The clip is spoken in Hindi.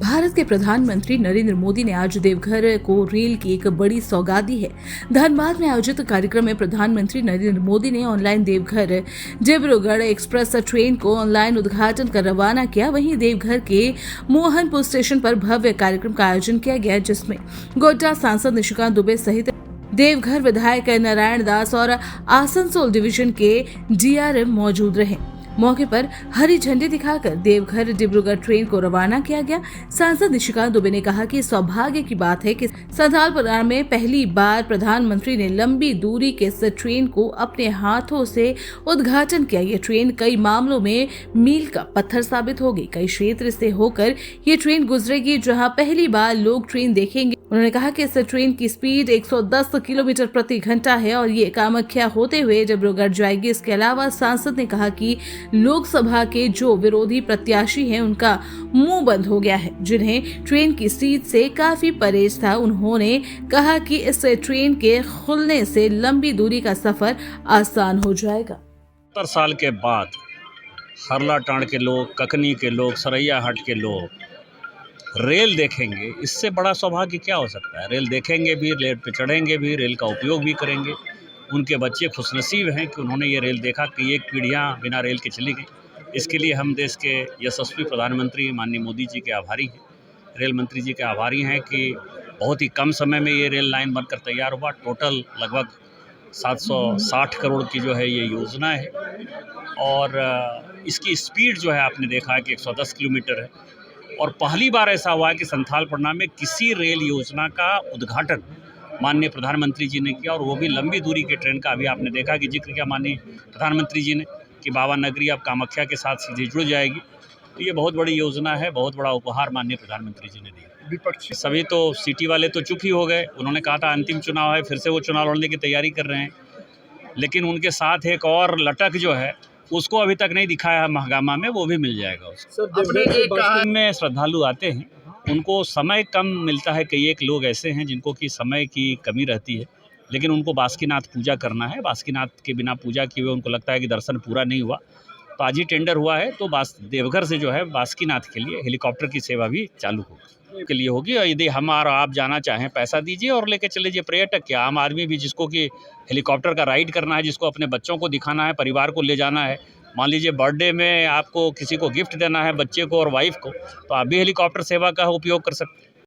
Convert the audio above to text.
भारत के प्रधानमंत्री नरेंद्र मोदी ने आज देवघर को रेल की एक बड़ी सौगात दी है। धनबाद में आयोजित कार्यक्रम में प्रधानमंत्री नरेंद्र मोदी ने online Deoghar Dibrugarh express train को ऑनलाइन उद्घाटन कर रवाना किया। वहीं देवघर के मोहनपुर स्टेशन पर भव्य कार्यक्रम का आयोजन किया गया, जिसमें गोड्डा सांसद निशिकांत दुबे सहित देवघर विधायक नारायण दास और आसनसोल डिवीजन के डीआरएम मौजूद रहे। मौके पर हरी झंडी दिखाकर देवघर डिब्रूगढ़ ट्रेन को रवाना किया गया। सांसद निशिकांत दुबे ने कहा कि सौभाग्य की बात है कि संथालपरा में पहली बार प्रधानमंत्री ने लंबी दूरी के इस ट्रेन को अपने हाथों से उद्घाटन किया। ये ट्रेन कई मामलों में मील का पत्थर साबित होगी। कई क्षेत्र से होकर ये ट्रेन गुजरेगी, जहां पहली बार लोग ट्रेन देखेंगे। उन्होंने कहा कि इस ट्रेन की स्पीड 110 किलोमीटर प्रति घंटा है और ये कामाख्या होते हुए डिब्रूगढ़ जाएगी। इसके अलावा सांसद ने कहा कि लोकसभा के जो विरोधी प्रत्याशी हैं उनका मुंह बंद हो गया है, जिन्हें ट्रेन की सीट से काफी परहेज था। उन्होंने कहा कि इस ट्रेन के खुलने से लंबी दूरी का सफर आसान हो जाएगा। 70 साल के बाद हरलाटांड के लोग, ककनी के लोग, सरैयाहाट के लोग रेल देखेंगे, इससे बड़ा सौभाग्य क्या हो सकता है। रेल देखेंगे भी, रेल पे चढ़ेंगे भी, रेल का उपयोग भी करेंगे। उनके बच्चे खुशनसीब हैं कि उन्होंने ये रेल देखा कि एक पीढ़ियाँ बिना रेल के चली गई। इसके लिए हम देश के यशस्वी प्रधानमंत्री माननीय मोदी जी के आभारी हैं, रेल मंत्री जी के आभारी हैं कि बहुत ही कम समय में ये रेल लाइन बनकर तैयार हुआ। टोटल लगभग 760 करोड़ की जो है ये योजना है और इसकी स्पीड जो है आपने देखा है कि 110 किलोमीटर है। और पहली बार ऐसा हुआ है कि संथालपरना में किसी रेल योजना का उद्घाटन माननीय प्रधानमंत्री जी ने किया, और वो भी लंबी दूरी के ट्रेन का। अभी आपने देखा कि जिक्र किया माननीय प्रधानमंत्री जी ने कि बाबा नगरी अब कामाख्या के साथ सीधे जुड़ जाएगी। तो ये बहुत बड़ी योजना है, बहुत बड़ा उपहार माननीय प्रधानमंत्री जी ने दिया। विपक्षी सभी तो सिटी वाले तो चुप ही हो गए। उन्होंने कहा था अंतिम चुनाव है, फिर से वो चुनाव लड़ने की तैयारी कर रहे हैं, लेकिन उनके साथ एक और लटक जो है उसको अभी तक नहीं दिखाया है महागामा में, वो भी मिल जाएगा उसको। में श्रद्धालु आते हैं, उनको समय कम मिलता है। कई एक लोग ऐसे हैं जिनको कि समय की कमी रहती है, लेकिन उनको बासुकीनाथ पूजा करना है। बासुकीनाथ के बिना पूजा किए हुए उनको लगता है कि दर्शन पूरा नहीं हुआ। तो आज ही टेंडर हुआ है, तो देवघर से जो है बासुकीनाथ के लिए हेलीकॉप्टर की सेवा भी चालू होगी, के लिए होगी। और यदि हम और आप जाना चाहें, पैसा दीजिए और लेके चले जाइए। पर्यटक क्या, आम आदमी भी जिसको कि हेलीकॉप्टर का राइड करना है, जिसको अपने बच्चों को दिखाना है, परिवार को ले जाना है, मान लीजिए बर्थडे में आपको किसी को गिफ्ट देना है, बच्चे को और वाइफ को, तो आप भी हेलीकॉप्टर सेवा का उपयोग कर सकते हैं।